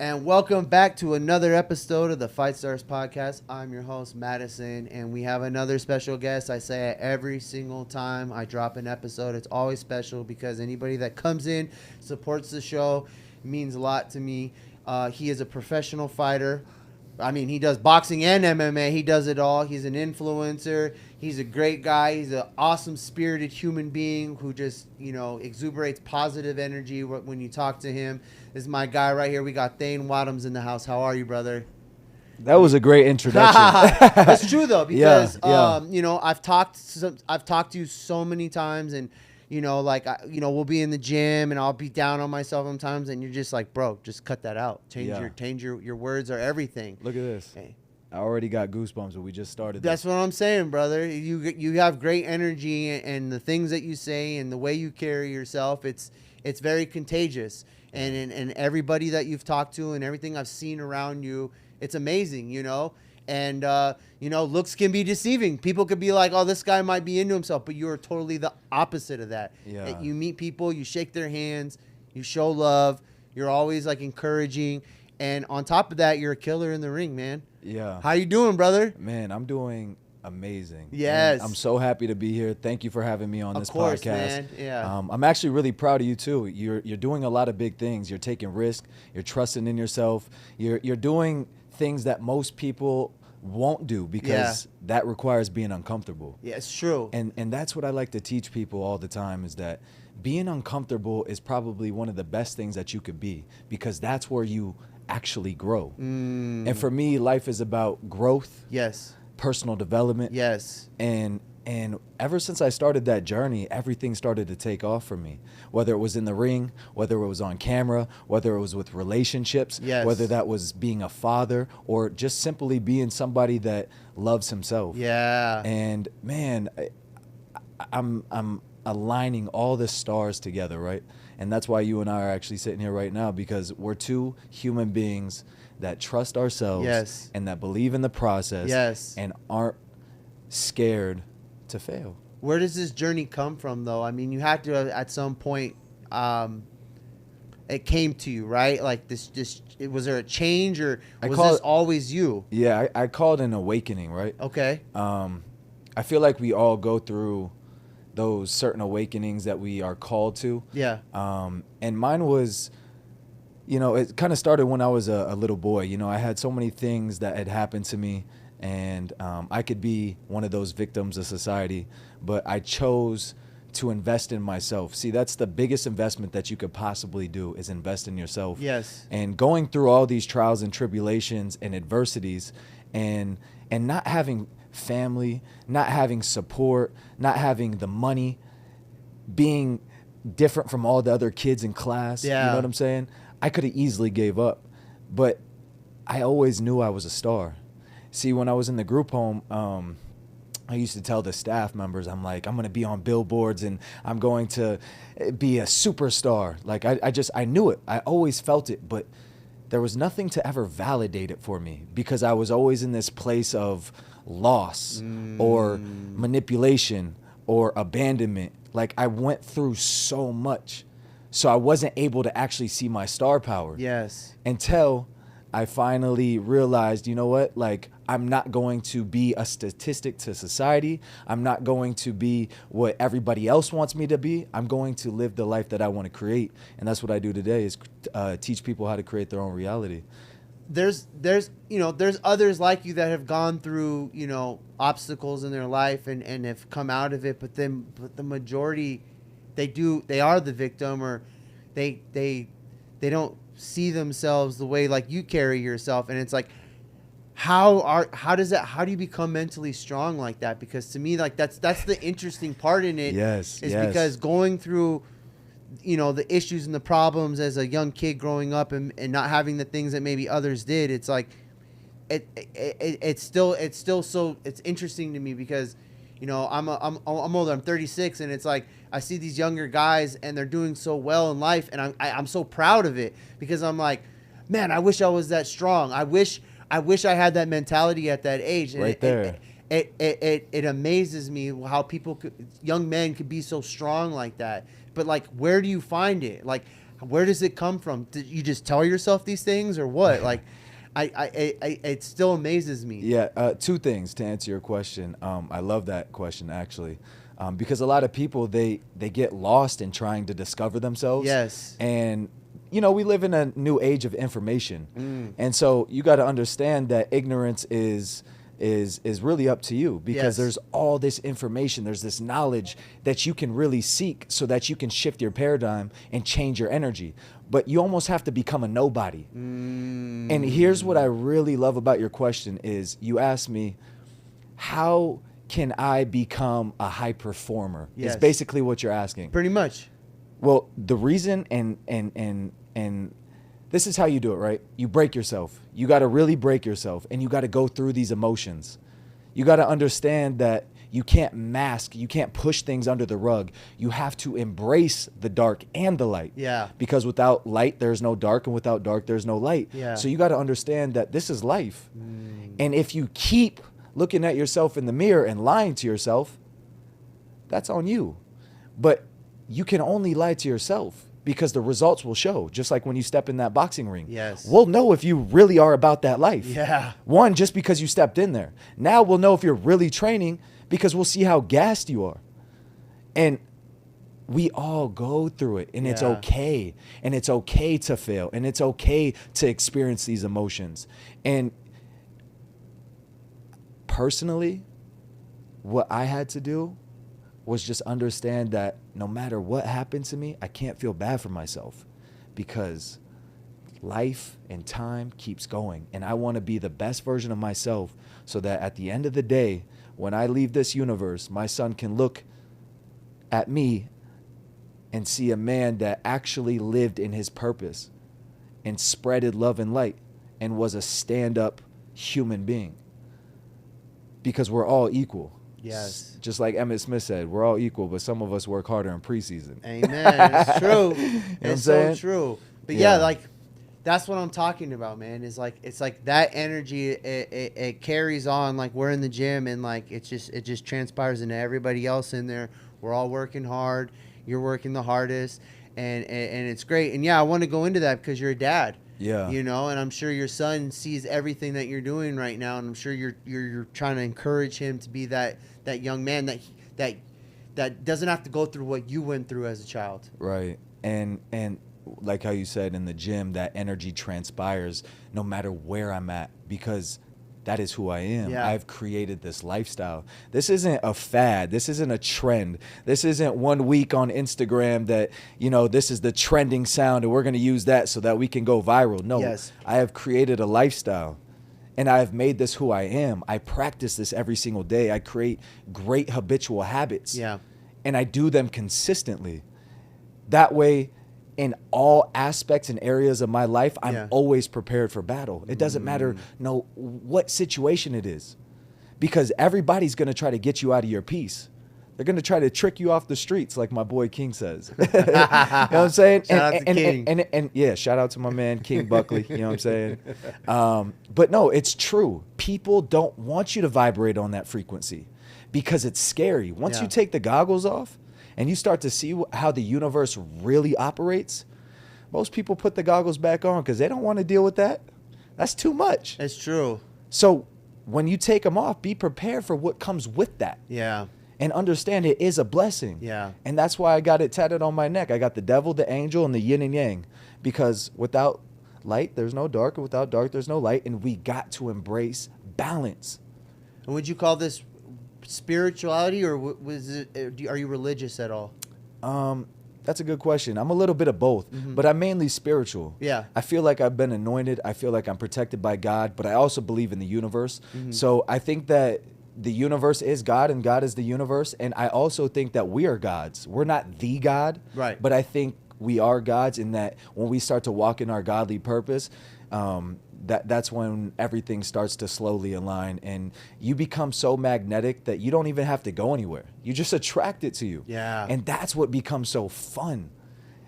And welcome back to another episode of the Fight Stars podcast. I'm your host, Madison, and we have another special guest. I say it every single time I drop an episode. It's always special because anybody that comes in, supports the show, means a lot to me. He is a professional fighter. I mean, he does boxing and MMA. He does it all. He's an influencer. He's a great guy. He's an awesome, spirited human being who just, exuberates positive energy when you talk to him. This is my guy right here. We got Thane Wadams in the house. How are you, brother? That was a great introduction. It's true though, because yeah. I've talked to you so many times, and we'll be in the gym and I'll be down on myself sometimes, and you're just like, bro, just cut that out. Change your words are everything. Look at this. Hey. I already got goosebumps when we just started. That's what I'm saying, brother. You have great energy, and the things that you say and the way you carry yourself, it's very contagious. And everybody that you've talked to and everything I've seen around you, it's amazing, And, looks can be deceiving. People could be like, oh, this guy might be into himself, but you're totally the opposite of that. Yeah. You meet people, you shake their hands, you show love, you're always like encouraging. And on top of that, you're a killer in the ring, man. Yeah. How you doing, brother? Man, I'm doing amazing. Yes. And I'm so happy to be here. Thank you for having me on this podcast. Man. Yeah. I'm actually really proud of you too. You're doing a lot of big things. You're taking risks. You're trusting in yourself. You're doing things that most people won't do because that requires being uncomfortable. Yeah, it's true. And that's what I like to teach people all the time, is that being uncomfortable is probably one of the best things that you could be, because that's where you actually grow. And for me, life is about growth. Yes. Personal development. Yes. And ever since I started that journey, everything started to take off for me. Whether it was in the ring, whether it was on camera, whether it was with relationships, whether that was being a father, or just simply being somebody that loves himself. Yeah. And man, I'm aligning all the stars together, right? And that's why you and I are actually sitting here right now, because we're two human beings that trust ourselves and that believe in the process and aren't scared to fail. Where does this journey come from, though? I mean, you had to at some point, it came to you, right? Like was there a change, or was this always you? Yeah, I call it an awakening, right? Okay. I feel like we all go through those certain awakenings that we are called to. Yeah. And mine was, it kind of started when I was a little boy. I had so many things that had happened to me, and I could be one of those victims of society, but I chose to invest in myself. See, that's the biggest investment that you could possibly do, is invest in yourself. Yes. And going through all these trials and tribulations and adversities, and not having family, not having support, not having the money, being different from all the other kids in class. Yeah. You know what I'm saying? I could have easily gave up, but I always knew I was a star. See, when I was in the group home, I used to tell the staff members, I'm like, I'm going to be on billboards and I'm going to be a superstar. Like, I knew it. I always felt it, but there was nothing to ever validate it for me, because I was always in this place of loss or manipulation or abandonment. Like, I went through so much, so I wasn't able to actually see my star power. Yes. Until I finally realized, you know what? Like, I'm not going to be a statistic to society. I'm not going to be what everybody else wants me to be. I'm going to live the life that I want to create. And that's what I do today, is teach people how to create their own reality. There's others like you that have gone through, obstacles in their life and have come out of it. But the majority, they are the victim, or they don't see themselves the way like you carry yourself. And it's like, how do you become mentally strong like that? Because to me, like, that's the interesting part in it. Because going through, the issues and the problems as a young kid growing up and not having the things that maybe others did, it's like it's still so it's interesting to me, because I'm older, I'm 36, and it's like I see these younger guys and they're doing so well in life, and I'm so proud of it, because I'm like, man, I wish I was that strong. I wish I had that mentality at that age. And it amazes me how young men could be so strong like that. But like, where do you find it? Like, Where does it come from? Did you just tell yourself these things or what? Like, it still amazes me. Yeah, two things to answer your question. I love that question, actually, because a lot of people, they get lost in trying to discover themselves. Yes. And, you know, we live in a new age of information. And so you got to understand that ignorance is really up to you, because there's all this information, there's this knowledge that you can really seek so that you can shift your paradigm and change your energy. But you almost have to become a nobody. And here's what I really love about your question is you asked me, how can I become a high performer? Is basically what you're asking. Pretty much. Well, the reason and this is how you do it, right? You break yourself. You got to really break yourself, and you got to go through these emotions. You got to understand that you can't mask, you can't push things under the rug. You have to embrace the dark and the light. Yeah. Because without light, there's no dark, and without dark, there's no light. Yeah. So you got to understand that this is life. And if you keep looking at yourself in the mirror and lying to yourself, that's on you. But you can only lie to yourself, because the results will show, just like when you step in that boxing ring. Yes. We'll know if you really are about that life. Yeah. One, just because you stepped in there. Now we'll know if you're really training, because we'll see how gassed you are. And we all go through it, and it's okay. And it's okay to fail, and it's okay to experience these emotions. And personally, what I had to do was just understand that no matter what happened to me, I can't feel bad for myself, because life and time keeps going. And I want to be the best version of myself, so that at the end of the day, when I leave this universe, my son can look at me and see a man that actually lived in his purpose and spreaded love and light and was a stand-up human being. Because we're all equal. Yes. Just like Emmett Smith said, we're all equal, but some of us work harder in preseason. Amen. It's true. It's so saying? true. But yeah, like, that's what I'm talking about, man. It's like that energy, it carries on. Like, we're in the gym, and like it just transpires into everybody else in there. We're all working hard. You're working the hardest, and it's great. And yeah, I want to go into that because you're a dad. Yeah. You know, and I'm sure your son sees everything that you're doing right now, and I'm sure you're trying to encourage him to be that young man that doesn't have to go through what you went through as a child. Right. And like how you said, in the gym, that energy transpires no matter where I'm at, because that is who I am. Yeah. I've created this lifestyle. This isn't a fad. This isn't a trend. This isn't 1 week on Instagram that, you know, this is the trending sound and we're going to use that so that we can go viral. No, Yes. I have created a lifestyle, and I have made this who I am. I practice this every single day. I create great habitual habits. Yeah. And I do them consistently. That way, in all aspects and areas of my life, I'm always prepared for battle. It doesn't matter what situation it is, because everybody's going to try to get you out of your peace. They're going to try to trick you off the streets, like my boy King says. You know what I'm saying? Shout out to King. And yeah, shout out to my man King Buckley. You know what I'm saying? But no, it's true. People don't want you to vibrate on that frequency, because it's scary. Once you take the goggles off and you start to see how the universe really operates, most people put the goggles back on because they don't want to deal with that. That's too much. It's true. So when you take them off, be prepared for what comes with that. Yeah. And understand it is a blessing. Yeah. And that's why I got it tatted on my neck. I got the devil, the angel, and the yin and yang. Because without light, there's no dark. And without dark, there's no light. And we got to embrace balance. And would you call this spirituality, or are you religious at all? That's a good question. I'm a little bit of both, but I'm mainly spiritual. Yeah. I feel like I've been anointed. I feel like I'm protected by God, but I also believe in the universe. So I think that the universe is God and God is the universe. And I also think that we are gods. We're not the God, right? But I think we are gods, in that when we start to walk in our godly purpose, that's when everything starts to slowly align, and you become so magnetic that you don't even have to go anywhere. You just attract it to you. Yeah. And that's what becomes so fun.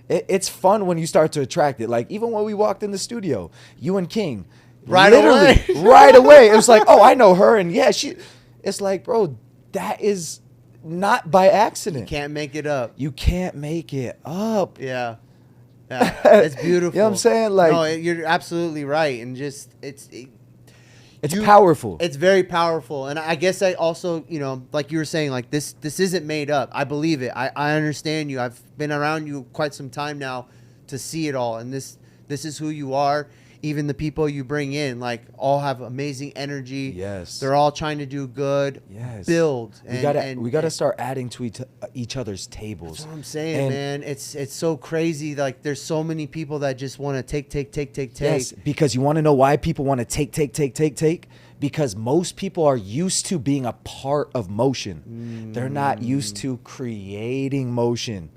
It's fun when you start to attract it. Like, even when we walked in the studio, you and King, right away. It was like, oh, I know her. And yeah, it's like, bro, that is not by accident. You can't make it up. You can't make it up. Yeah. Yeah, it's beautiful. You know what I'm saying? Like, no, you're absolutely right, and just it's powerful. It's very powerful, and I guess I also, like you were saying, like this isn't made up. I believe it. I understand you. I've been around you quite some time now to see it all, and this is who you are. Even the people you bring in, like, all have amazing energy. Yes. They're all trying to do good. Yes. Build. We gotta start adding to each other's tables. That's what I'm saying, man. It's so crazy. Like, there's so many people that just want to take. Yes, because you want to know why people want to take? Because most people are used to being a part of motion. They're not used to creating motion.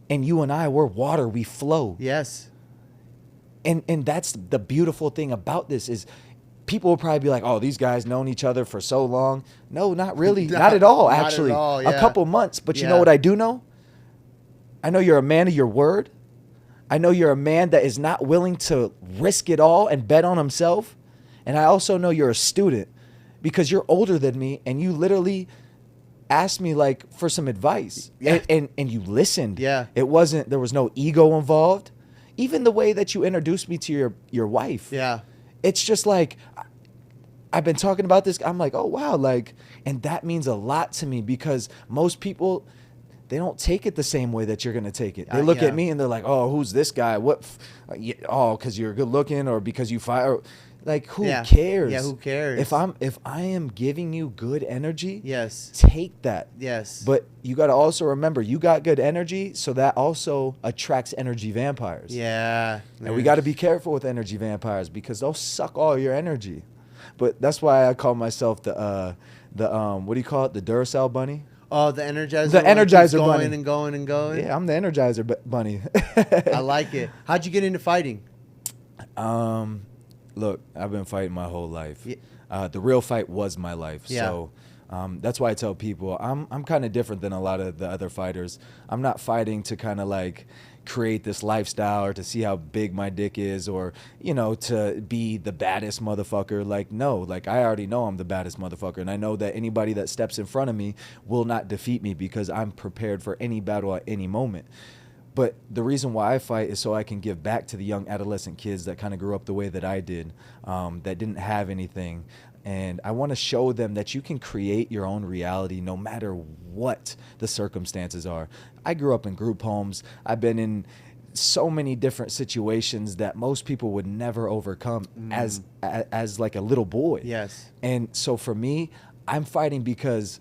And you and I, we're water. We flow. Yes. And that's the beautiful thing about this is people will probably be like, oh, these guys known each other for so long. No, not really. Not at all, actually. Not at all, yeah. A couple months. But you know what I do know? I know you're a man of your word. I know you're a man that is not willing to risk it all and bet on himself. And I also know you're a student because you're older than me and you literally asked me like for some advice. Yeah. And you listened. Yeah. There was no ego involved. Even the way that you introduced me to your wife. Yeah. It's just like, I've been talking about this. I'm like, oh, wow. Like, and that means a lot to me because most people, they don't take it the same way that you're going to take it. They look at me and they're like, oh, who's this guy? What? Because you're good looking or because you fire. Like, who cares? Yeah, who cares? If I am giving you good energy, yes, take that. Yes. But you got to also remember, you got good energy, so that also attracts energy vampires. Yeah. And we got to be careful with energy vampires because they'll suck all your energy. But that's why I call myself the what do you call it? The Duracell bunny. Oh, the Energizer. The Energizer going bunny. and going and going. Yeah, I'm the Energizer bunny. I like it. How'd you get into fighting? Look, I've been fighting my whole life. Yeah. The real fight was my life. Yeah. So that's why I tell people I'm kind of different than a lot of the other fighters. I'm not fighting to kind of like create this lifestyle or to see how big my dick is or, to be the baddest motherfucker. Like, no, like I already know I'm the baddest motherfucker. And I know that anybody that steps in front of me will not defeat me because I'm prepared for any battle at any moment. But the reason why I fight is so I can give back to the young adolescent kids that kind of grew up the way that I did, that didn't have anything. And I want to show them that you can create your own reality no matter what the circumstances are. I grew up in group homes. I've been in so many different situations that most people would never overcome as like a little boy. Yes. And so for me, I'm fighting because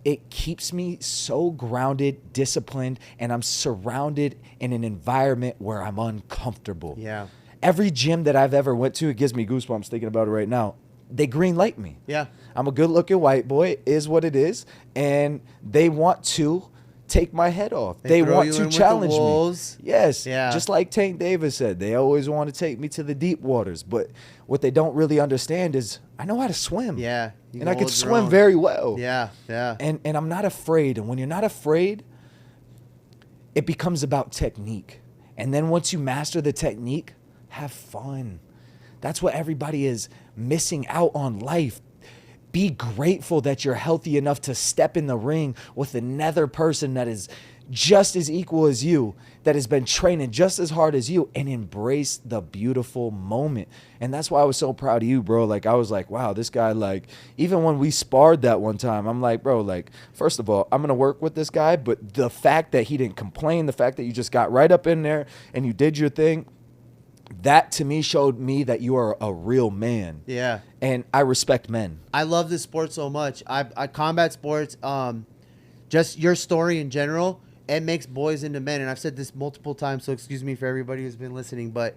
it keeps me so grounded, disciplined, and I'm surrounded in an environment where I'm uncomfortable. Yeah. Every gym that I've ever went to, it gives me goosebumps thinking about it right now. They green light me. Yeah. I'm a good-looking white boy, is what it is, and they want to take my head off. They want to challenge me. Yes. Yeah. Just like Tank Davis said, they always want to take me to the deep waters, but what they don't really understand is I know how to swim. Yeah. And I can swim very well. Yeah. Yeah. And I'm not afraid. And when you're not afraid, it becomes about technique. And then once you master the technique, have fun. That's what everybody is missing out on life. Be grateful that you're healthy enough to step in the ring with another person that is just as equal as you, that has been training just as hard as you, and embrace the beautiful moment. And that's why I was so proud of you, bro. Like, I was like, wow, this guy, like, even when we sparred that one time, I'm like, bro, like, first of all, I'm going to work with this guy, but the fact that he didn't complain, the fact that you just got right up in there and you did your thing, that to me showed me that you are a real man. Yeah. And I respect men. I love this sport so much. I combat sports, just your story in general, it makes boys into men. And I've said this multiple times, so excuse me for everybody who's been listening, but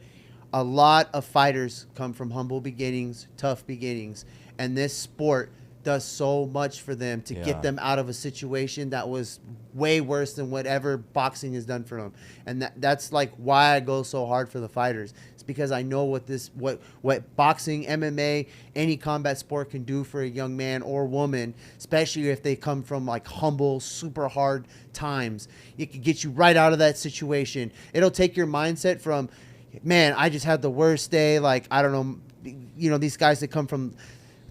a lot of fighters come from humble beginnings, tough beginnings. And this sport does so much for them to get them out of a situation that was way worse than whatever boxing has done for them. And that's like why I go so hard for the fighters. It's because I know what boxing, MMA, any combat sport can do for a young man or woman, especially if they come from like humble, super hard times. It can get you right out of that situation. It'll take your mindset from, man, I just had the worst day. Like, I don't know, these guys that come from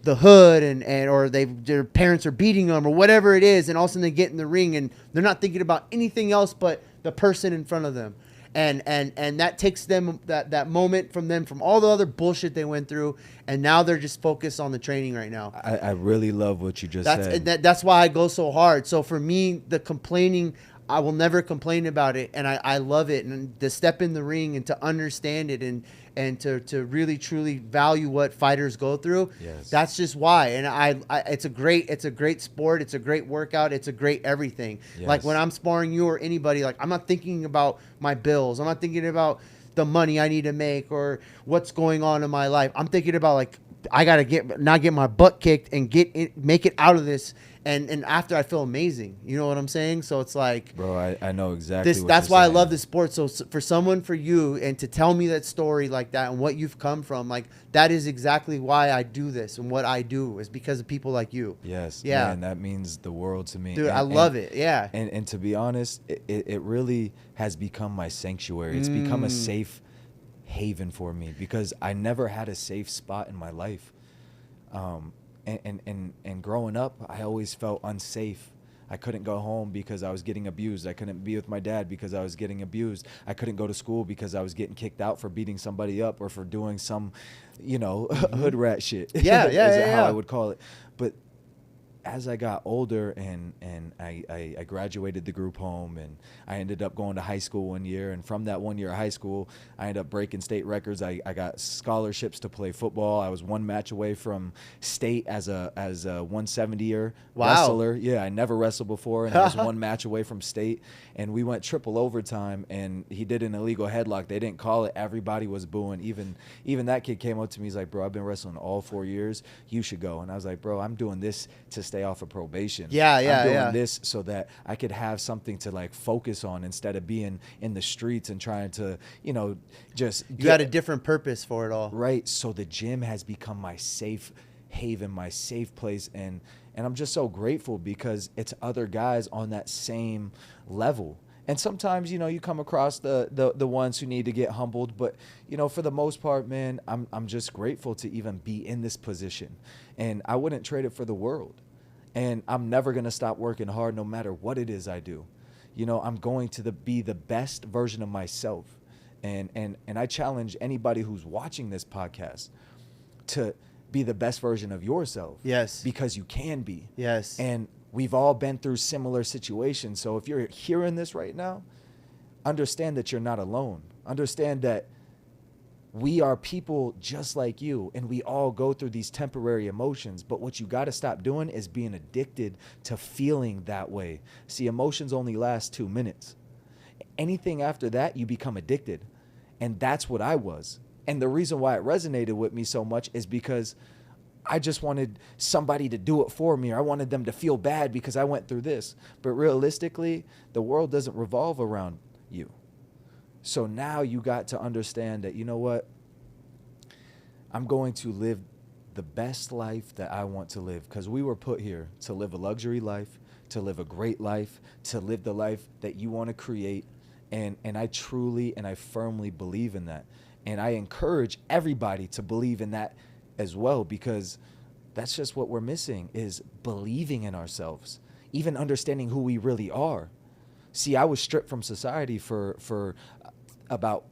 the hood and or their parents are beating them or whatever it is, and all of a sudden they get in the ring and they're not thinking about anything else but the person in front of them. and that takes them that moment from them, from all the other bullshit they went through, and now they're just focused on the training right now. I really love what you just said. That's why I go so hard. So for me, the complaining, I will never complain about it, and I love it. And to step in the ring and to understand it, and to really truly value what fighters go through. Yes. That's just why. And I it's a great sport. It's a great workout. It's a great everything. Yes. Like when I'm sparring you or anybody, like I'm not thinking about my bills. I'm not thinking about the money I need to make or what's going on in my life. I'm thinking about like I gotta not get my butt kicked and make it out of this. And after I feel amazing, you know what I'm saying? So it's like, bro, I know exactly what that's you're why saying. I love this sport. So for you and to tell me that story like that and what you've come from, like that is exactly why I do this, and what I do is because of people like you. Yes. Yeah. Man, that means the world to me. Dude, I love it. Yeah. And to be honest, it really has become my sanctuary. It's become a safe haven for me because I never had a safe spot in my life. And growing up, I always felt unsafe. I couldn't go home because I was getting abused. I couldn't be with my dad because I was getting abused. I couldn't go to school because I was getting kicked out for beating somebody up or for doing some, hood rat shit. Yeah. How I would call it. But as I got older and I graduated the group home, and I ended up going to high school one year, and from that 1 year of high school, I ended up breaking state records. I got scholarships to play football. I was one match away from state as a 170er wrestler. Yeah, I never wrestled before, and I was one match away from state. And we went triple overtime, and he did an illegal headlock. They didn't call it. Everybody was booing. Even that kid came up to me. He's like, "Bro, I've been wrestling all 4 years. You should go." And I was like, "Bro, I'm doing this to stay off of probation. I'm doing this so that I could have something to like focus on instead of being in the streets and trying to, just you got a different purpose for it all." Right. So the gym has become my safe haven, my safe place, and I'm just so grateful because it's other guys on that same level. And sometimes, you come across the ones who need to get humbled, but for the most part, man, I'm just grateful to even be in this position, and I wouldn't trade it for the world. And I'm never going to stop working hard no matter what it is I do. I'm going to be the best version of myself. And I challenge anybody who's watching this podcast to be the best version of yourself. Yes. Because you can be. Yes. And we've all been through similar situations. So if you're hearing this right now, understand that you're not alone. Understand that we are people just like you, and we all go through these temporary emotions. But what you got to stop doing is being addicted to feeling that way. See, emotions only last 2 minutes. Anything after that, you become addicted. And that's what I was. And the reason why it resonated with me so much is because I just wanted somebody to do it for me, or I wanted them to feel bad because I went through this. But realistically, the world doesn't revolve around you. So now you got to understand that, you know what? I'm going to live the best life that I want to live, because we were put here to live a luxury life, to live a great life, to live the life that you want to create. And I truly and I firmly believe in that. And I encourage everybody to believe in that as well, because that's just what we're missing, is believing in ourselves, even understanding who we really are. See, I was stripped from society for about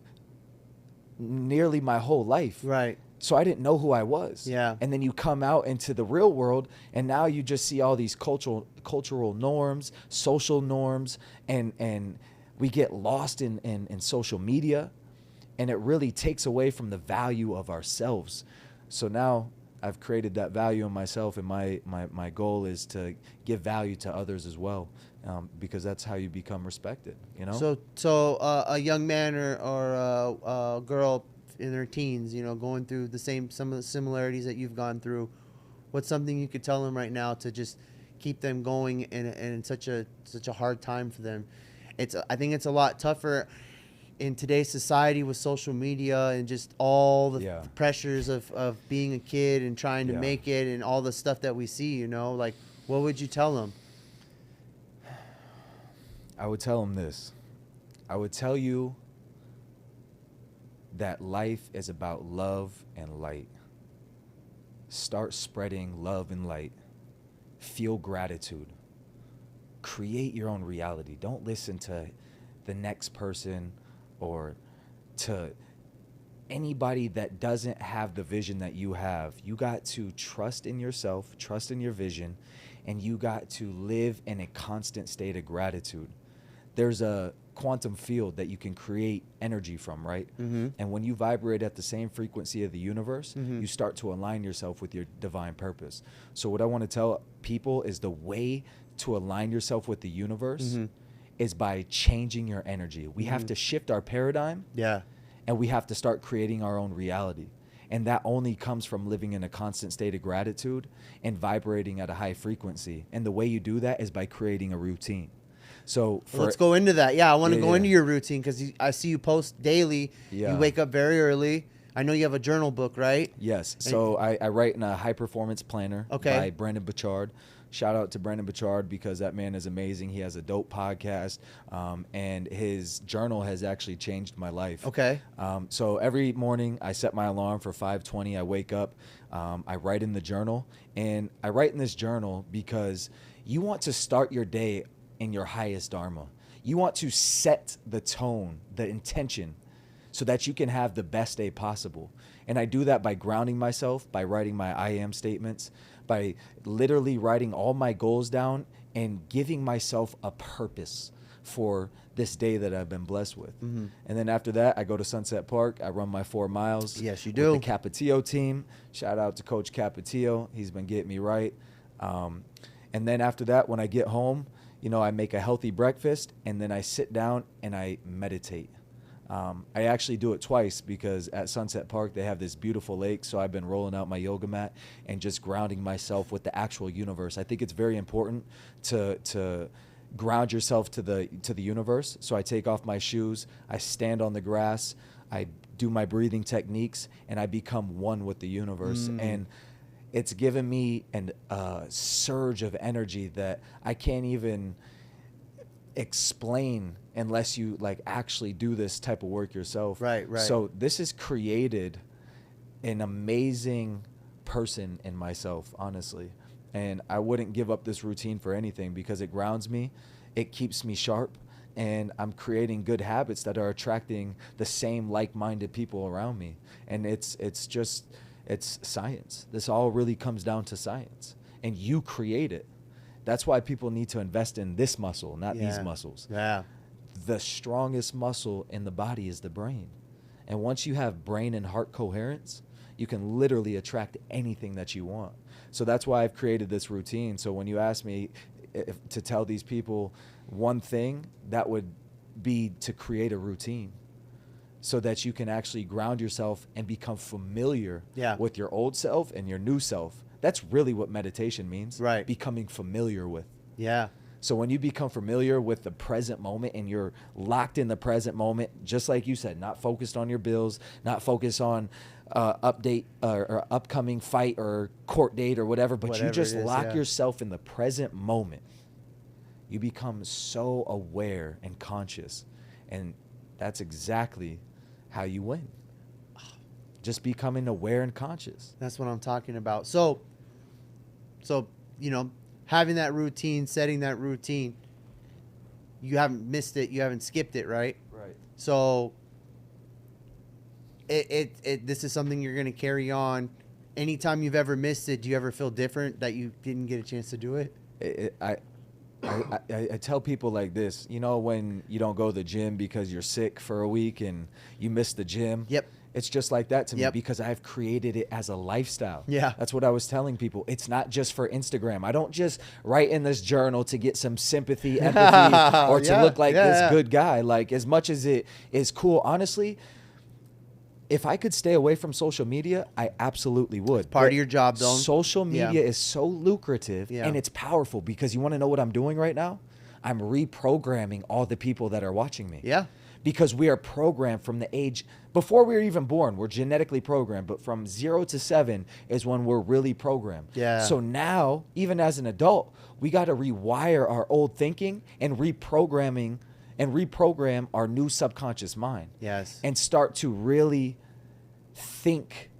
nearly my whole life. Right. So I didn't know who I was. Yeah. And then you come out into the real world, and now you just see all these cultural norms, social norms, and we get lost in social media, and it really takes away from the value of ourselves. So now I've created that value in myself, and my goal is to give value to others as well, because that's how you become respected, So a young man or a girl in their teens, going through some of the similarities that you've gone through, what's something you could tell them right now to just keep them going in such a hard time for them? I think it's a lot tougher in today's society with social media and just all the pressures of being a kid and trying to make it, and all the stuff that we see, like, what would you tell them? I would tell them this. I would tell you that life is about love and light. Start spreading love and light. Feel gratitude. Create your own reality. Don't listen to the next person or to anybody that doesn't have the vision that you have, you got to trust in yourself, trust in your vision, and you got to live in a constant state of gratitude. There's a quantum field that you can create energy from, right? Mm-hmm. And when you vibrate at the same frequency of the universe, Mm-hmm. you start to align yourself with your divine purpose. So what I want to tell people is the way to align yourself with the universe Mm-hmm. is by changing your energy. We have to shift our paradigm, Yeah. and we have to start creating our own reality. And that only comes from living in a constant state of gratitude and vibrating at a high frequency. And the way you do that is by creating a routine. So Let's go into that. Yeah, I want to go Yeah. into your routine because I see you post daily. Yeah. You wake up very early. I know you have a journal book, right? Yes. So I write in a high performance planner Okay. by Brandon Burchard. Shout out to Brandon Burchard because that man is amazing. He has a dope podcast, and his journal has actually changed my life. Okay. So every morning I set my alarm for 5:20. I wake up, I write in the journal, and I write in this journal because you want to start your day in your highest dharma. You want to set the tone, the intention, so that you can have the best day possible. And I do that by grounding myself, by writing my I am statements, by literally writing all my goals down and giving myself a purpose for this day that I've been blessed with. Mm-hmm. And then after that, I go to Sunset Park. I run my 4 miles. Yes, you do. With the Capetillo team. Shout out to Coach Capetillo. He's been getting me right. And then after that, when I get home, you know, I make a healthy breakfast, and then I sit down and I meditate. I actually do it twice because at Sunset Park, they have this beautiful lake. So I've been rolling out my yoga mat and just grounding myself with the actual universe. I think it's very important to ground yourself to the universe. So I take off my shoes, I stand on the grass, I do my breathing techniques, and I become one with the universe. And it's given me a surge of energy that I can't even explain unless you like actually do this type of work yourself. Right. So this has created an amazing person in myself, honestly. And I wouldn't give up this routine for anything because it grounds me, it keeps me sharp, and I'm creating good habits that are attracting the same like-minded people around me. And it's science. This all really comes down to science, and you create it. That's why people need to invest in this muscle, not these muscles. Yeah. The strongest muscle in the body is the brain. And once you have brain and heart coherence, you can literally attract anything that you want. So that's why I've created this routine. So when you ask me to tell these people one thing, that would be to create a routine so that you can actually ground yourself and become familiar with your old self and your new self. That's really what meditation means. Right. Becoming familiar with. Yeah. So when you become familiar with the present moment and you're locked in the present moment, just like you said, not focused on your bills, not focused on update or upcoming fight or court date or whatever, but you just lock yourself in the present moment, you become so aware and conscious. And that's exactly how you win. Just becoming aware and conscious. That's what I'm talking about. So, you know, having that routine, setting that routine, you haven't missed it, you haven't skipped it, right? Right. So this is something you're going to carry on. Anytime you've ever missed it, do you ever feel different that you didn't get a chance to do it? I tell people like this, you know, when you don't go to the gym because you're sick for a week and you miss the gym. Yep. It's just like that to me because I've created it as a lifestyle. Yeah. That's what I was telling people. It's not just for Instagram. I don't just write in this journal to get some sympathy, empathy, or to look like this good guy. Like, as much as it is cool, honestly, if I could stay away from social media, I absolutely would. Part of your job, though. Social media is so lucrative and it's powerful because you want to know what I'm doing right now? I'm reprogramming all the people that are watching me. Yeah. Because we are programmed from the age, before we were even born, we're genetically programmed, but from 0 to 7 is when we're really programmed. Yeah. So now, even as an adult, we got to rewire our old thinking and reprogram our new subconscious mind. Yes. And start to really think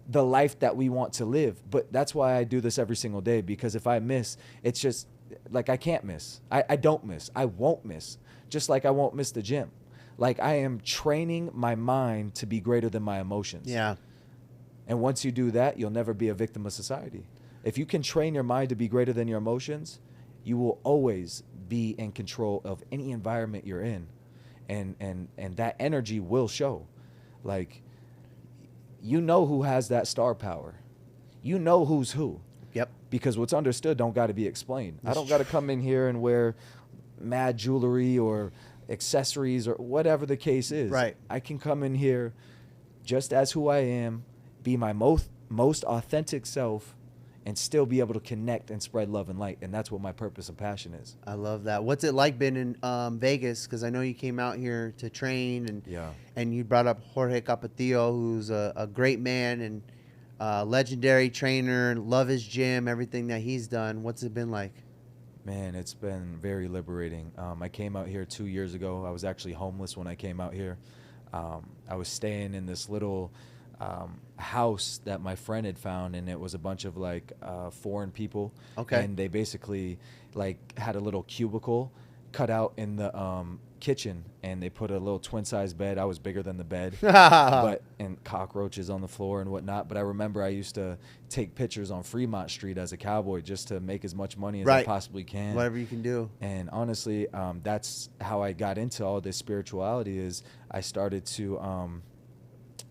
the life that we want to live. But that's why I do this every single day, because if I miss, it's just like I can't miss. I don't miss. I won't miss. Just like I won't miss the gym. Like I am training my mind to be greater than my emotions. Yeah. And once you do that, you'll never be a victim of society. If you can train your mind to be greater than your emotions, you will always be in control of any environment you're in. And that energy will show. Like, you know who has that star power. You know who's who. Yep. Because what's understood don't got to be explained. I don't got to come in here and wear mad jewelry or accessories or whatever the case is. Right. I can come in here just as who I am, be my most authentic self, and still be able to connect and spread love and light. And that's what my purpose and passion is. I love that. What's it like being in Vegas? Because I know you came out here to train, and you brought up Jorge Capatillo, who's a great man and legendary trainer, and love his gym, everything that he's done. What's it been like? Man, it's been very liberating. I came out here 2 years ago. I was actually homeless when I came out here. I was staying in this little house that my friend had found, and it was a bunch of like foreign people. Okay. And they basically like had a little cubicle cut out in the kitchen, and they put a little twin size bed. I was bigger than the bed, and cockroaches on the floor and whatnot. But I remember I used to take pictures on Fremont Street as a cowboy just to make as much money as I possibly can. Whatever you can do. And honestly, that's how I got into all this spirituality. Is I started to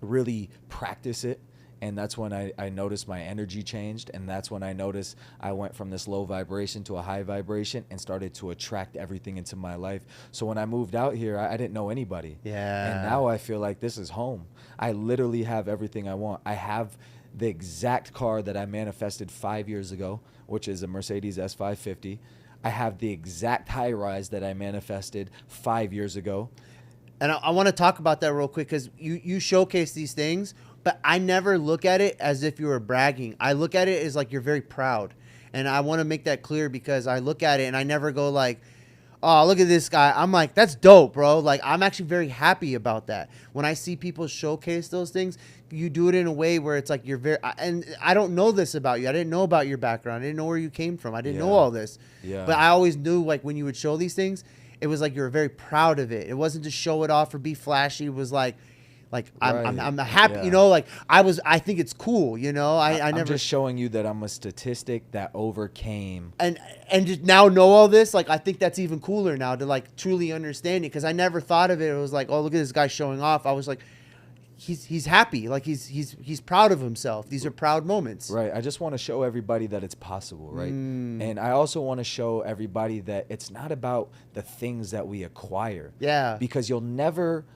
really practice it. And that's when I noticed my energy changed. And that's when I noticed I went from this low vibration to a high vibration and started to attract everything into my life. So when I moved out here, I didn't know anybody. Yeah. And now I feel like this is home. I literally have everything I want. I have the exact car that I manifested 5 years ago, which is a Mercedes S550. I have the exact high rise that I manifested 5 years ago. And I want to talk about that real quick, because you showcase these things, but I never look at it as if you were bragging. I look at it as like you're very proud. And I want to make that clear, because I look at it and I never go like, oh, look at this guy. I'm like, that's dope, bro. Like, I'm actually very happy about that. When I see people showcase those things, you do it in a way where it's like you're very, and I don't know this about you. I didn't know about your background. I didn't know where you came from. I didn't know all this. Yeah. But I always knew, like, when you would show these things, it was like you were very proud of it. It wasn't to show it off or be flashy. It was like I'm happy, you know, like I think it's cool, you know. I'm never just showing you that I'm a statistic that overcame and just now know all this. Like, I think that's even cooler now to like truly understand it, because I never thought of it. It was like, oh, look at this guy showing off. I was like, he's happy, like he's proud of himself. These are proud moments. Right. I just want to show everybody that it's possible, right? And I also want to show everybody that it's not about the things that we acquire. Yeah. Because you'll never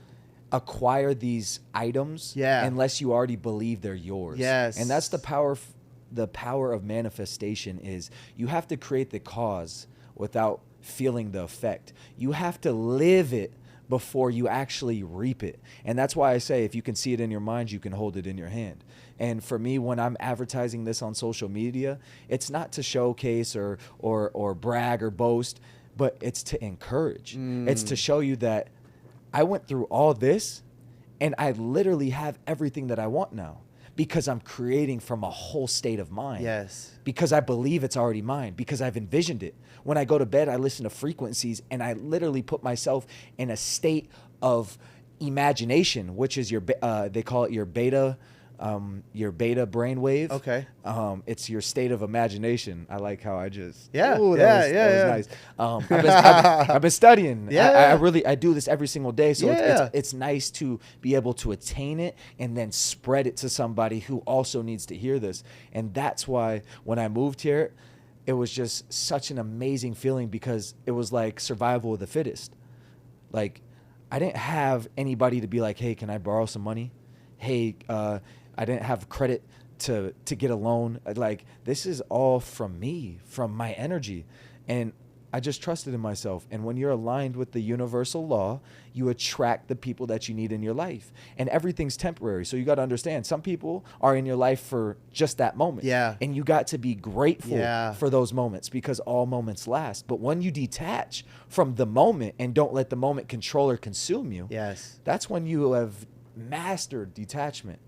acquire these items unless you already believe they're yours. Yes. And that's the power of manifestation. Is you have to create the cause without feeling the effect. You have to live it before you actually reap it. And that's why I say, if you can see it in your mind, you can hold it in your hand. And for me, when I'm advertising this on social media, it's not to showcase or brag or boast, but it's to encourage. It's to show you that I went through all this and I literally have everything that I want now, because I'm creating from a whole state of mind. Yes. Because I believe it's already mine, because I've envisioned it. When I go to bed, I listen to frequencies, and I literally put myself in a state of imagination, which is they call it your beta brainwave. Okay. It's your state of imagination. I like how I just. Yeah. Ooh, that was nice. I've been studying. Yeah. I do this every single day. So it's nice to be able to attain it and then spread it to somebody who also needs to hear this. And that's why when I moved here, it was just such an amazing feeling, because it was like survival of the fittest. Like, I didn't have anybody to be like, hey, can I borrow some money? Hey, I didn't have credit to get a loan. Like, this is all from me, from my energy. And I just trusted in myself. And when you're aligned with the universal law, you attract the people that you need in your life. And everything's temporary. So you got to understand, some people are in your life for just that moment. Yeah. And you got to be grateful for those moments, because all moments last. But when you detach from the moment and don't let the moment control or consume you, that's when you have mastered detachment.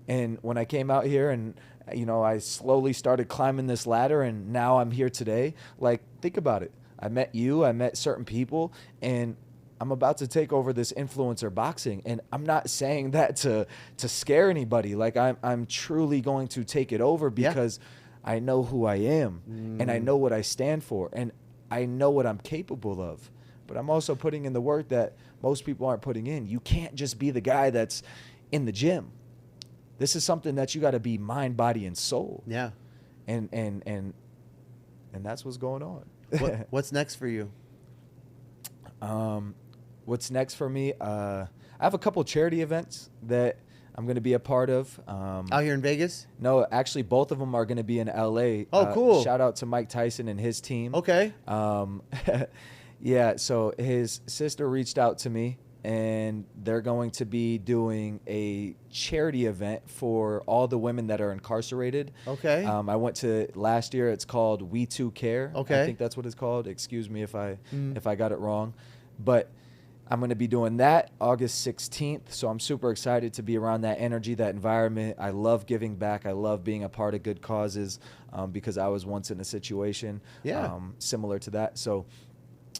And when I came out here and, you know, I slowly started climbing this ladder, and now I'm here today. Like, think about it. I met you, I met certain people, and I'm about to take over this influencer boxing, and I'm not saying that to scare anybody. Like I'm truly going to take it over because I know who I am and I know what I stand for and I know what I'm capable of. But I'm also putting in the work that most people aren't putting in. You can't just be the guy that's in the gym. This is something that you got to be mind, body, and soul. Yeah. And that's what's going on. What's next for you? What's next for me? I have a couple charity events that I'm going to be a part of. Out here in Vegas? No, actually, both of them are going to be in LA. Oh, cool. Shout out to Mike Tyson and his team. Okay. Yeah, so his sister reached out to me, and they're going to be doing a charity event for all the women that are incarcerated. Okay. I went to last year. It's called We Too Care. Okay. I think that's what it's called. Excuse me if I got it wrong. But I'm going to be doing that August 16th. So I'm super excited to be around that energy, that environment. I love giving back. I love being a part of good causes because I was once in a situation similar to that. So,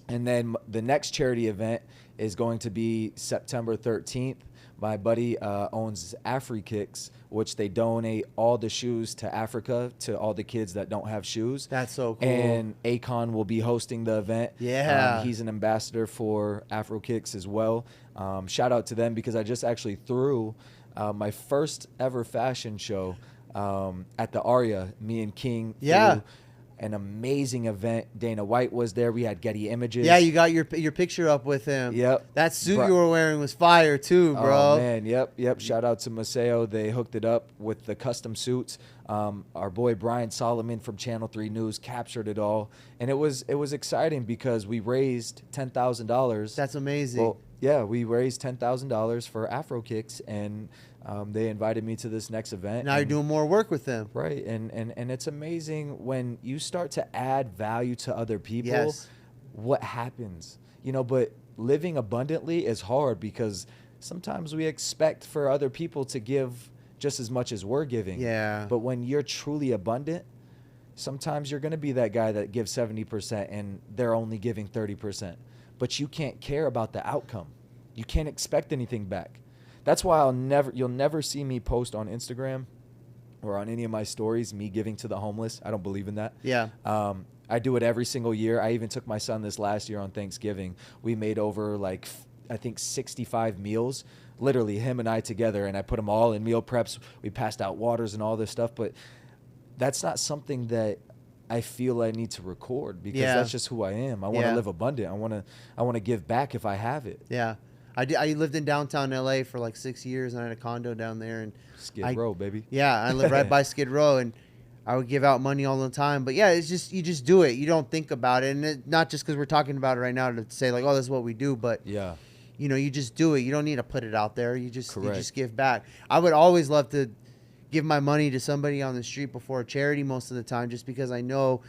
and then the next charity event is going to be September 13th. My buddy owns AfriKicks, which they donate all the shoes to Africa to all the kids that don't have shoes. That's so cool. And Akon will be hosting the event. Yeah. He's an ambassador for AfroKicks as well. Shout out to them because I just actually threw my first ever fashion show at the Aria. Me and King threw an amazing event. Dana White was there. We had Getty Images. Yeah, you got your picture up with him. Yep. That suit you were wearing was fire too, bro. Oh man, yep. Shout out to Maceo. They hooked it up with the custom suits. Our boy Brian Solomon from Channel 3 News captured it all, and it was exciting because we raised $10,000. That's amazing. Well, yeah, we raised $10,000 for AfroKicks, and they invited me to this next event. Now you're doing more work with them. Right, and it's amazing when you start to add value to other people. Yes. What happens? But living abundantly is hard because sometimes we expect for other people to give just as much as we're giving. Yeah. But when you're truly abundant, sometimes you're going to be that guy that gives 70% and they're only giving 30%. But you can't care about the outcome. You can't expect anything back. That's why you'll never see me post on Instagram or on any of my stories me giving to the homeless. I don't believe in that. Yeah. I do it every single year. I even took my son this last year on Thanksgiving. We made over I think 65 meals, literally him and I together, and I put them all in meal preps. We passed out waters and all this stuff, but that's not something that I feel I need to record because that's just who I am. I want to live abundant. I want to give back if I have it. Yeah. I lived in downtown LA for like 6 years, and I had a condo down there. And Skid Row, baby. Yeah, I lived right by Skid Row, and I would give out money all the time. But yeah, it's just you just do it. You don't think about it, and not just because we're talking about it right now to say like, oh, this is what we do, but you just do it. You don't need to put it out there. You just give back. I would always love to give my money to somebody on the street before a charity most of the time, just because I know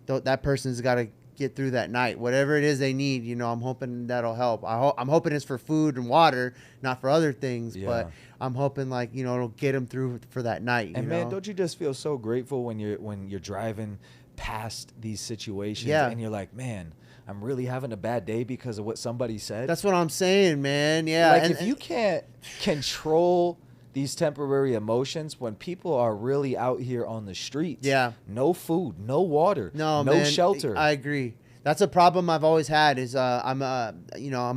that person's got to get through that night, whatever it is they need. I'm hoping that'll help. I'm hoping it's for food and water, not for other things, but I'm hoping it'll get them through for that night. And man, don't you just feel so grateful when you're driving past these situations and you're like, man, I'm really having a bad day because of what somebody said? That's what I'm saying, man. Yeah. Like, if you can't control these temporary emotions when people are really out here on the streets. Yeah. No food, no water, no shelter. I agree. That's a problem I've always had is I'm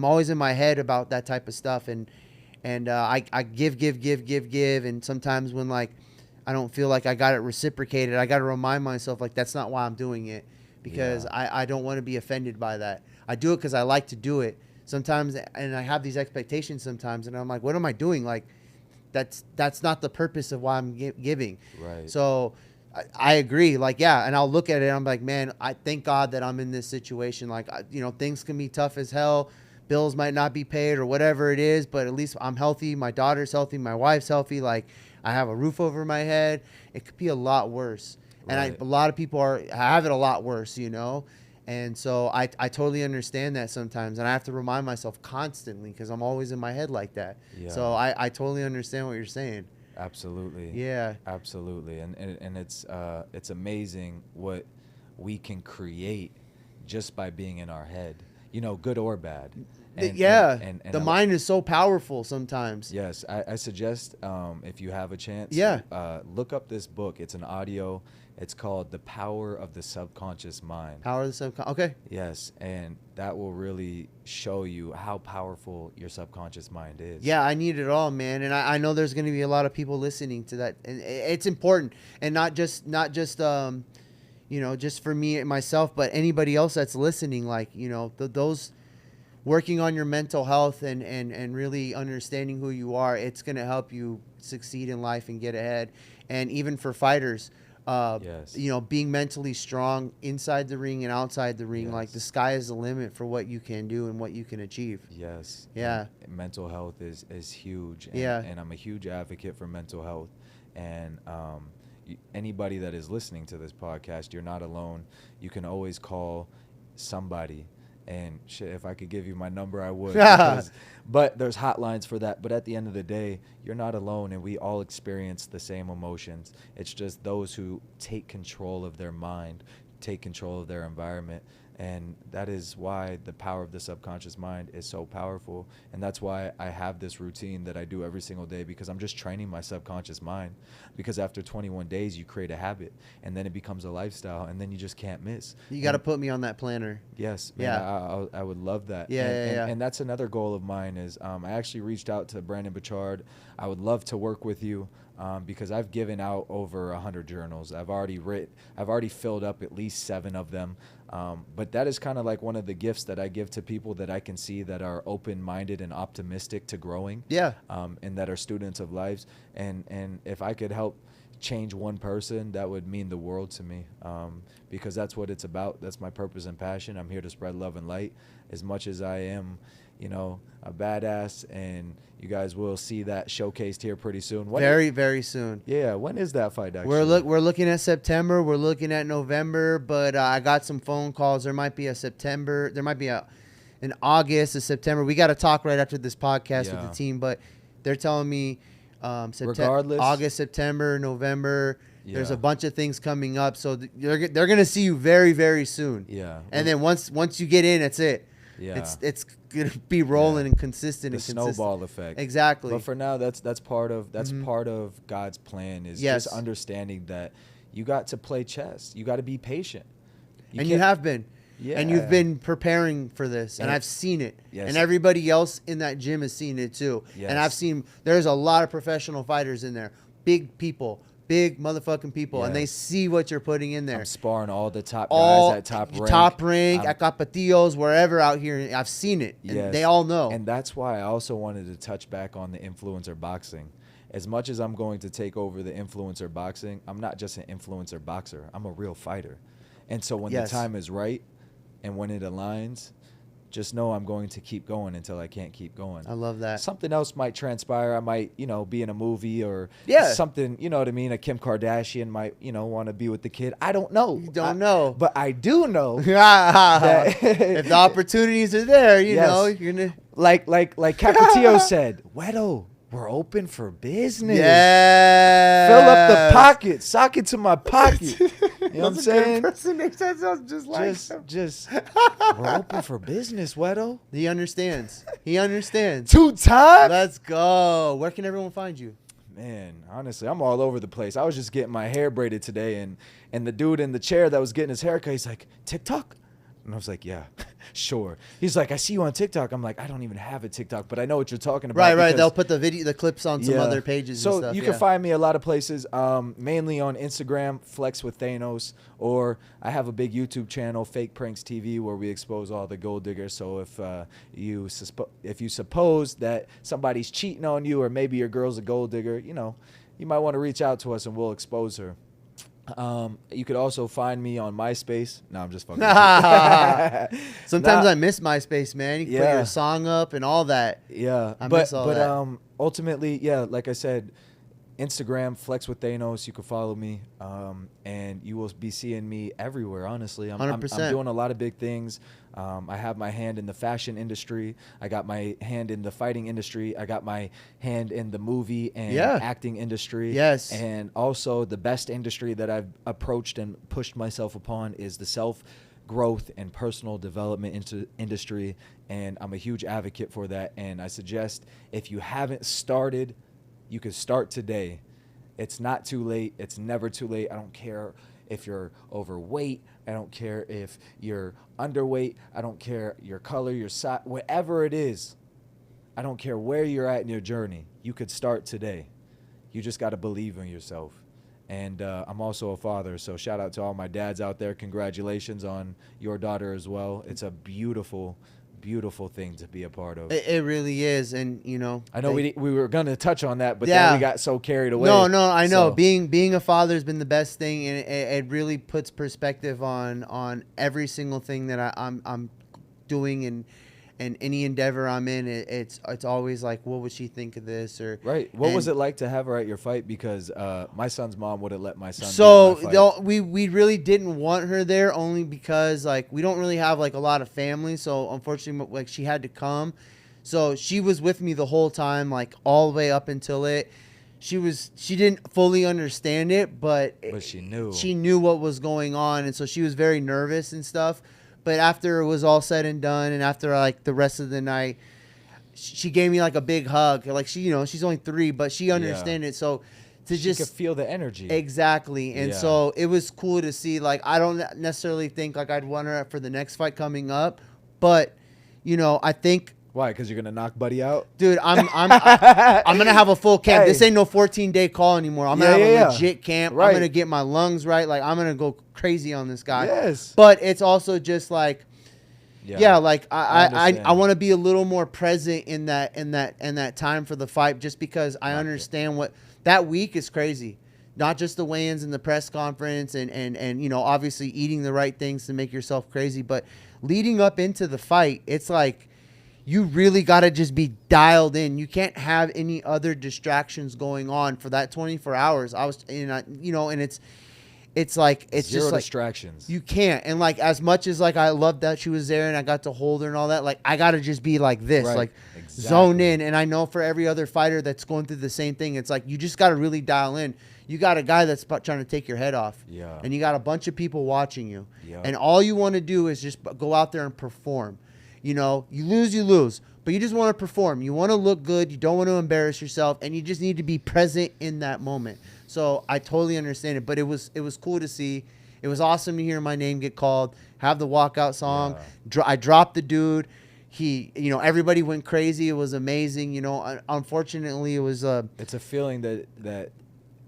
always in my head about that type of stuff, and I give, and sometimes when I don't feel like I got it reciprocated, I got to remind myself that's not why I'm doing it, because I don't want to be offended by that. I do it because I like to do it sometimes, and I have these expectations sometimes, and I'm like, what am I doing? That's not the purpose of why I'm giving. Right. So I agree. And I'll look at it and I'm like, man, I thank God that I'm in this situation. Things can be tough as hell. Bills might not be paid or whatever it is, but at least I'm healthy. My daughter's healthy. My wife's healthy. I have a roof over my head. It could be a lot worse. Right. And a lot of people have it a lot worse, And so I totally understand that sometimes, and I have to remind myself constantly because I'm always in my head like that. Yeah. So I totally understand what you're saying. Absolutely. Yeah. Absolutely. And it's amazing what we can create just by being in our head. good or bad. The mind is so powerful sometimes. Yes, I suggest if you have a chance, look up this book. It's an audio. It's called The Power of the Subconscious Mind. Power of the subconscious. Okay. Yes, and that will really show you how powerful your subconscious mind is. Yeah, I need it all, man. And I know there's going to be a lot of people listening to that. And it's important. And not just just for me and myself, but anybody else that's listening, like, those working on your mental health and really understanding who you are, it's going to help you succeed in life and get ahead. And even for fighters, being mentally strong inside the ring and outside the ring, like the sky is the limit for what you can do and what you can achieve. Yes. Yeah. And mental health is huge. And, and I'm a huge advocate for mental health. And anybody that is listening to this podcast, you're not alone. You can always call somebody. And shit, if I could give you my number, I would. But there's hotlines for that. But at the end of the day, you're not alone, and we all experience the same emotions. It's just those who take control of their mind, take control of their environment. And that is why the power of the subconscious mind is so powerful. And that's why I have this routine that I do every single day, because I'm just training my subconscious mind. Because after 21 days, you create a habit, and then it becomes a lifestyle, and then you just can't miss. You got to put me on that planner. Yes. Man, I would love that. And that's another goal of mine is I actually reached out to Brandon Bichard. I would love to work with you. Because I've given out over 100 journals. I've already filled up at least 7 of them. But that is kind of like one of the gifts that I give to people that I can see that are open-minded and optimistic to growing. And that are students of lives. And if I could help change one person, that would mean the world to me. Because that's what it's about. That's my purpose and passion. I'm here to spread love and light as much as I am, a badass, and you guys will see that showcased here pretty soon. Very soon. Yeah, when is that fight actually? We're looking at September. We're looking at November, but I got some phone calls. There might be a September. There might be an August, a September. We got to talk right after this podcast with the team, but they're telling me regardless, August, September, November. Yeah. There's a bunch of things coming up, so they're gonna see you very, very soon. Yeah, and then once you get in, that's it. Yeah, it's gonna be rolling and consistent. The snowball effect. Exactly. But for now, that's part of part of God's plan is just understanding that you got to play chess. You got to be patient. You have been. Yeah. And you've been preparing for this, and I've seen it. Yes. And everybody else in that gym has seen it too. Yes. And I've seen there's a lot of professional fighters in there, big people. Big motherfucking people, and they see what you're putting in there. I'm sparring all the top guys at top rank. At Capatillos, wherever out here. I've seen it. And they all know. And that's why I also wanted to touch back on the influencer boxing. As much as I'm going to take over the influencer boxing, I'm not just an influencer boxer. I'm a real fighter. And so when the time is right and when it aligns, just know I'm going to keep going until I can't keep going. I love that. Something else might transpire. I might, be in a movie or something, you know what I mean? A Kim Kardashian might, want to be with the kid. I don't know. You don't know. But I do know that if the opportunities are there, you know, you're going to. Like Capatillo said, Wedo, we're open for business. Yeah. Fill up the pocket. Sock it to my pocket. You know what I'm saying? Just we're open for business, Wedo. He understands. 2 times. Let's go. Where can everyone find you? Man, honestly, I'm all over the place. I was just getting my hair braided today, and the dude in the chair that was getting his haircut, he's like, TikTok? And I was like, yeah, sure. He's like, I see you on TikTok. I'm like, I don't even have a TikTok, but I know what you're talking about. Right. They'll put the clips on some other pages so and stuff. You can find me a lot of places, mainly on Instagram, Flex with Thanos, or I have a big YouTube channel, Fake Pranks TV, where we expose all the gold diggers. So if you suppose that somebody's cheating on you, or maybe your girl's a gold digger, you might want to reach out to us and we'll expose her. You could also find me on MySpace. No, I'm just fucking. Sometimes I miss MySpace, man. You can put your song up and all that. Yeah, I miss all that. Ultimately, like I said, Instagram, Flex with Thanos. You can follow me, and you will be seeing me everywhere. Honestly, I'm 100%. I'm doing a lot of big things. I have my hand in the fashion industry. I got my hand in the fighting industry. I got my hand in the movie and acting industry. Yes. And also the best industry that I've approached and pushed myself upon is the growth and personal development industry, and I'm a huge advocate for that. And I suggest if you haven't started, you can start today. It's not too late. It's never too late. I don't care if you're overweight. I don't care if you're underweight. I don't care your color, your size, whatever it is. I don't care where you're at in your journey. You could start today. You just got to believe in yourself. And I'm also a father, so shout out to all my dads out there. Congratulations on your daughter as well. It's a beautiful, beautiful thing to be a part of. It really is. And, you know, I know we were going to touch on that, but then we got so carried away. No, I know. So. Being a father has been the best thing, and it really puts perspective on every single thing that I'm doing, and any endeavor I'm in. It's always like, what would she think of this? Or right. What was it like to have her at your fight? Because my son's mom wouldn't let my son. So we really didn't want her there, only because like we don't really have like a lot of family. So unfortunately, like she had to come. So she was with me the whole time, like all the way up until it. She didn't fully understand it, but she knew. She knew what was going on, and so she was very nervous and stuff. But after it was all said and done, and after like the rest of the night, she gave me like a big hug. Like she's only 3, but she understood it. So she could feel the energy. Exactly. And so it was cool to see. Like, I don't necessarily think like I'd want her for the next fight coming up, but you know, I think. Why? Because you're gonna knock Buddy out, dude. I'm gonna have a full camp. Hey. This ain't no 14-day call anymore. I'm gonna have a legit camp. Right. I'm gonna get my lungs right. Like I'm gonna go crazy on this guy. Yes. But it's also just like, like I want to be a little more present in that time for the fight, just because I understand what that week is crazy. Not just the weigh-ins and the press conference and you know, obviously eating the right things to make yourself crazy, but leading up into the fight, it's like. You really got to just be dialed in. You can't have any other distractions going on for that 24 hours. And it's like, it's zero just like distractions. You can't. And like, as much as like, I loved that she was there and I got to hold her and all that, like I got to just be like this, like zone in. And I know for every other fighter that's going through the same thing, it's like, you just got to really dial in. You got a guy that's trying to take your head off. Yeah. And you got a bunch of people watching you. Yeah. And all you want to do is just go out there and perform. You know, you lose, but you just want to perform. You want to look good. You don't want to embarrass yourself, and you just need to be present in that moment. So I totally understand it, but it was cool to see. It was awesome to hear my name get called, have the walkout song. Yeah. I dropped the dude. Everybody went crazy. It was amazing. You know, unfortunately, it was it's a feeling that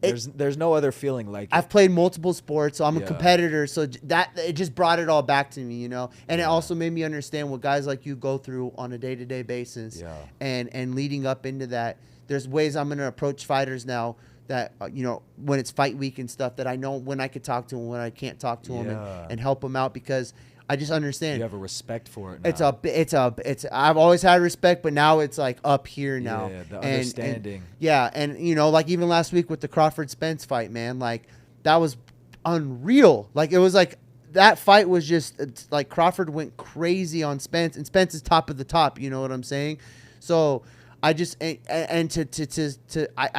there's no other feeling like it. I've played multiple sports, so I'm a competitor. So that it just brought it all back to me, you know. And it also made me understand what guys like you go through on a day-to-day basis. Yeah. And leading up into that, there's ways I'm going to approach fighters now that when it's fight week and stuff, that I know when I could talk to them, when I can't talk to them, and help them out, because I just understand. You have a respect for it now. It's I've always had respect, but now it's like up here now. Yeah, the understanding. And you know, like even last week with the Crawford Spence fight, man, like that was unreal. Like it was like that fight was just like Crawford went crazy on Spence, and Spence is top of the top. You know what I'm saying? So I just I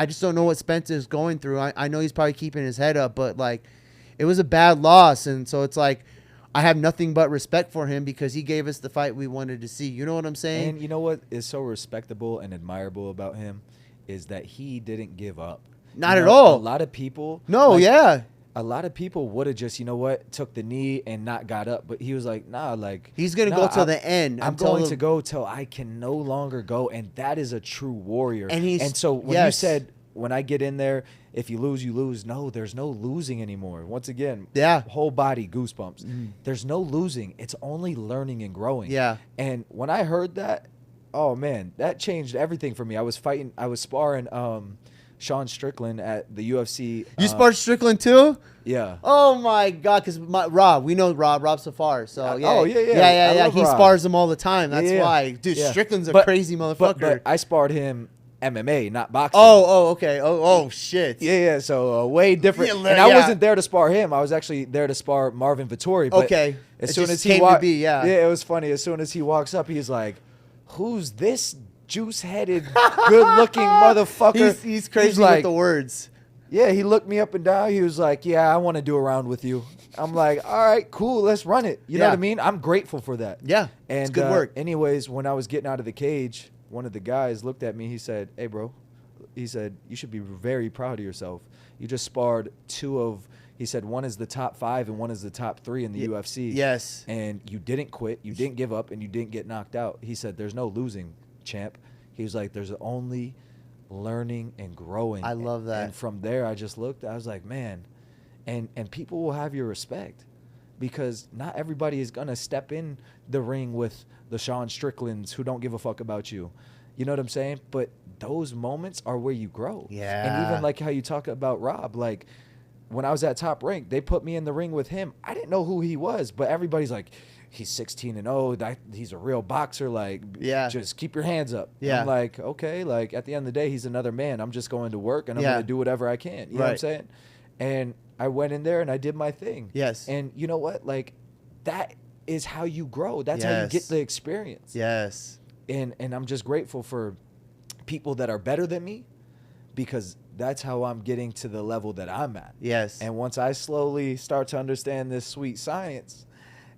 just don't know what Spence is going through. I know he's probably keeping his head up, but like it was a bad loss, and so it's like. I have nothing but respect for him because he gave us the fight we wanted to see. You know what I'm saying? And you know what is so respectable and admirable about him is that he didn't give up. Not at all. A lot of people. No, A lot of people would have just, took the knee and not got up. But he was like, nah, like. He's going to go till the end. I'm going to go till I can no longer go. And that is a true warrior. And so when you said, when I get in there, if you lose, you lose. No, there's no losing anymore. Once again, whole body goosebumps. Mm. There's no losing. It's only learning and growing. Yeah. And when I heard that, oh man, that changed everything for me. I was sparring Sean Strickland at the UFC. You sparred Strickland too? Yeah. Oh my God, because we know Rob Safar. So yeah. Oh yeah. He spars him all the time. That's why, dude. Yeah. Strickland's a crazy motherfucker. But I sparred him MMA, not boxing. Oh, okay. Oh, shit. Yeah. So way different. And I wasn't there to spar him. I was actually there to spar Marvin Vittori. But as soon as he walked, it was funny. As soon as he walks up, he's like, "Who's this juice-headed, good-looking motherfucker?" He's crazy with the words. Yeah, he looked me up and down. He was like, yeah, I want to do a round with you. I'm like, all right, cool, let's run it. You know Yeah. what I mean? I'm grateful for that. Yeah, And it's good work. anyways, when I was getting out of the cage, one of the guys looked at me. He said, hey, bro, he said, you should be very proud of yourself. You just sparred he said, one is the top 5 and one is the top 3 in the UFC. Yes. And you didn't quit, you didn't give up, and you didn't get knocked out. He said, there's no losing, champ. He was like, there's only learning and growing. I love that. And from there, I just looked, I was like, man, and people will have your respect, because not everybody is going to step in the ring with the Sean Stricklands who don't give a fuck about you. You know what I'm saying? But those moments are where you grow. Yeah. And even like how you talk about Rob, like when I was at Top Rank, they put me in the ring with him. I didn't know who he was, but everybody's like, he's 16-0. He's a real boxer. Like, yeah, just keep your hands up. Yeah. I'm like, okay. Like at the end of the day, he's another man. I'm just going to work and I'm going to do whatever I can. You know what I'm saying? And I went in there and I did my thing. Yes. And you know what? Like that is how you grow. That's how you get the experience. Yes. And I'm just grateful for people that are better than me, because that's how I'm getting to the level that I'm at. Yes. And once I slowly start to understand this sweet science,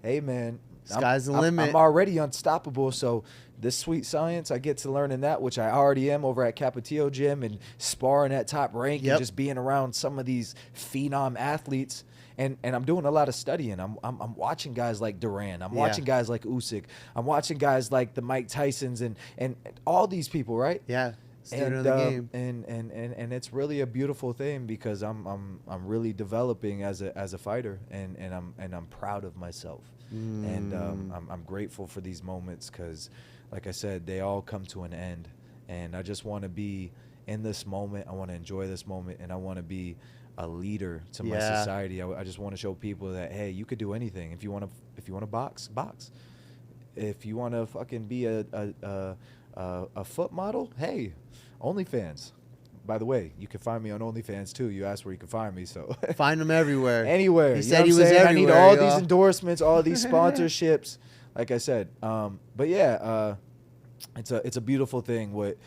hey man, sky's the limit. I'm already unstoppable. So this sweet science, I get to learn in that, which I already am over at Capetillo Gym and sparring at Top Rank and just being around some of these phenom athletes. And I'm doing a lot of studying. I'm watching guys like Duran. I'm watching guys like Usyk. I'm watching guys like the Mike Tysons and all these people, right? Yeah. And, of the game. And it's really a beautiful thing, because I'm really developing as a fighter, and I'm proud of myself. And I'm grateful for these moments, because like I said, they all come to an end, and I just want to be in this moment. I want to enjoy this moment, and I want to be a leader to my society. I just want to show people that, hey, you could do anything. If you want to box. If you want to fucking be a foot model, hey, OnlyFans. By the way, you can find me on OnlyFans too. You asked where you can find me, so find them everywhere. Anywhere. He said he was everywhere. I need all these endorsements, all these sponsorships. Like I said, but yeah, it's a beautiful thing what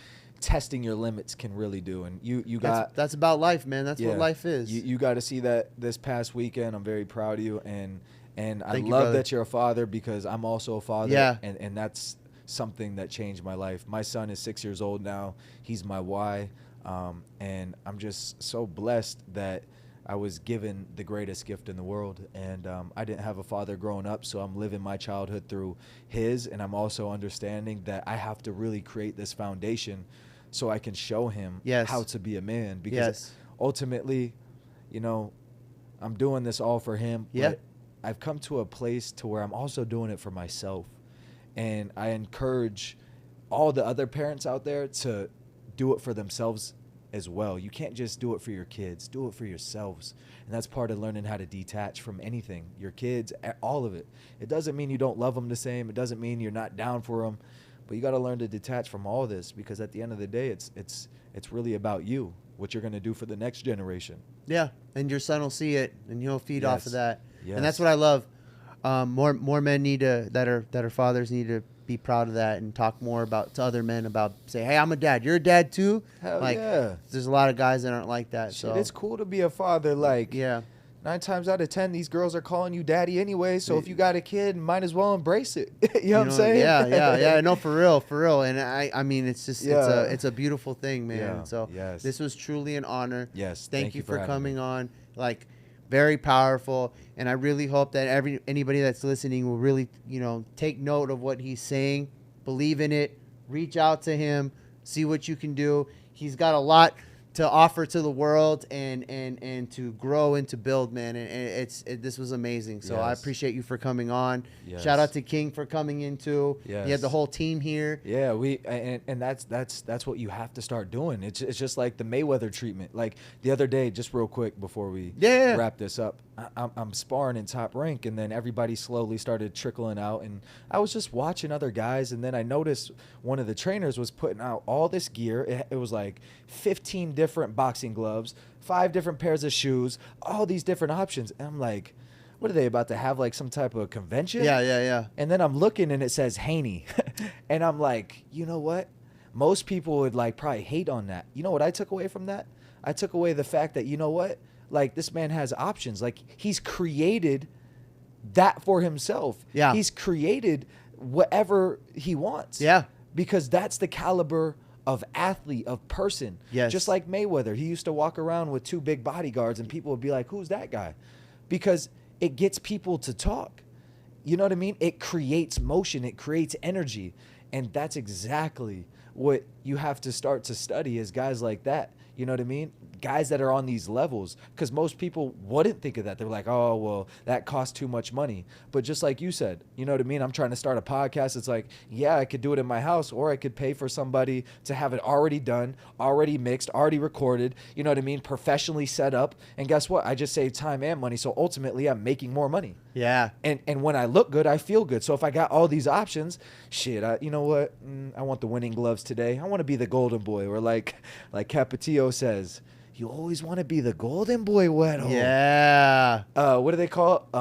testing your limits can really do. And you got that's about life, man. That's what life is. You got to see that this past weekend. I'm very proud of you, and I Thank you, love brother. that you're a father, because I'm also a father. Yeah. And that's something that changed my life. My son is 6 years old now. He's my why. And I'm just so blessed that I was given the greatest gift in the world. And I didn't have a father growing up, so I'm living my childhood through his. And I'm also understanding that I have to really create this foundation so I can show him how to be a man. Because ultimately, you know, I'm doing this all for him. But I've come to a place to where I'm also doing it for myself. And I encourage all the other parents out there to do it for themselves as well. You can't just do it for your kids. Do it for yourselves. And that's part of learning how to detach from anything. Your kids, all of it. It doesn't mean you don't love them the same. It doesn't mean you're not down for them. But you got to learn to detach from all this, because at the end of the day, it's really about you, what you're going to do for the next generation. Yeah, and your son will see it, and he'll feed off of that. Yes. And that's what I love. More men need to that are fathers need to be proud of that, and talk more about to other men about, say, hey, I'm a dad. You're a dad too. Hell like, yeah. There's a lot of guys that aren't like that. Shit, so it's cool to be a father. Like, 9 times out of 10, these girls are calling you daddy anyway. So if you got a kid, might as well embrace it. you know what I'm saying? Yeah. No, for real. And I mean, it's just it's a beautiful thing, man. Yeah. So Yes. this was truly an honor. Yes. Thank you for having coming me. on. Like, very powerful. And I really hope that anybody that's listening will really, take note of what he's saying, believe in it, reach out to him, see what you can do. He's got a lot to offer to the world and to grow and to build, man. And this was amazing. So I appreciate you for coming on. Yes. Shout out to King for coming in too. Yes. You had the whole team here. Yeah, and that's what you have to start doing. It's just like the Mayweather treatment. Like the other day, just real quick before we wrap this up, I'm sparring in Top Rank, and then everybody slowly started trickling out, and I was just watching other guys, and then I noticed one of the trainers was putting out all this gear. It was like 15 different boxing gloves, 5 different pairs of shoes, all these different options. And I'm like, what are they about to have, like some type of convention? Yeah. And then I'm looking and it says Haney. And I'm like, you know what? Most people would like probably hate on that. You know what I took away from that? I took away the fact that, you know what? Like, this man has options. Like, he's created that for himself. Yeah. He's created whatever he wants. Yeah. Because that's the caliber of athlete, of person. Yes. Just like Mayweather. He used to walk around with 2 big bodyguards and people would be like, who's that guy? Because it gets people to talk. You know what I mean? It creates motion. It creates energy. And that's exactly what you have to start to study is guys like that. You know what I mean? Guys that are on these levels, because most people wouldn't think of that. They're like, oh, well, that costs too much money. But just like you said, you know what I mean? I'm trying to start a podcast. It's like, yeah, I could do it in my house, or I could pay for somebody to have it already done, already mixed, already recorded, you know what I mean? Professionally set up. And guess what? I just saved time and money. So ultimately, I'm making more money. Yeah. And when I look good, I feel good. So if I got all these options, shit, you know what? I want the winning gloves today. I want to be the golden boy. Or like Capetillo says, you always want to be the golden boy, Wedo. Yeah. What do they call it?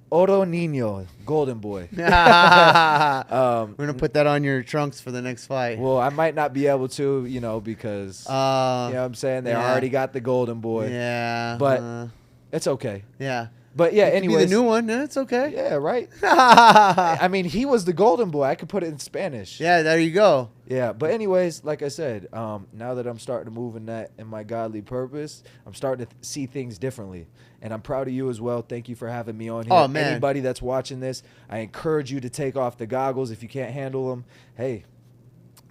Oro Niño, golden boy. We're going to put that on your trunks for the next fight. Well, I might not be able to, you know, because, you know what I'm saying? They already got the golden boy. Yeah. But it's okay. Yeah. But yeah, anyway, the new one. Yeah, it's okay. Yeah, right. I mean, he was the golden boy. I could put it in Spanish. Yeah, there you go. Yeah, but anyways, like I said, now that I'm starting to move in my godly purpose, I'm starting to see things differently, and I'm proud of you as well. Thank you for having me on here. Oh man, anybody that's watching this, I encourage you to take off the goggles if you can't handle them. Hey,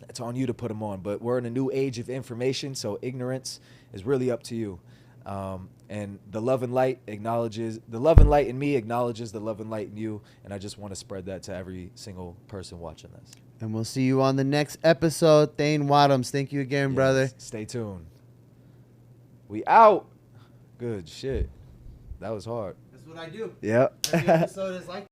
that's on you to put them on. But we're in a new age of information, so ignorance is really up to you. And the love and light in me acknowledges the love and light in you. And I just want to spread that to every single person watching this. And we'll see you on the next episode. Thane Wadams, thank you again, brother. Stay tuned. We out. Good shit. That was hard. That's what I do. Yep. Every episode is like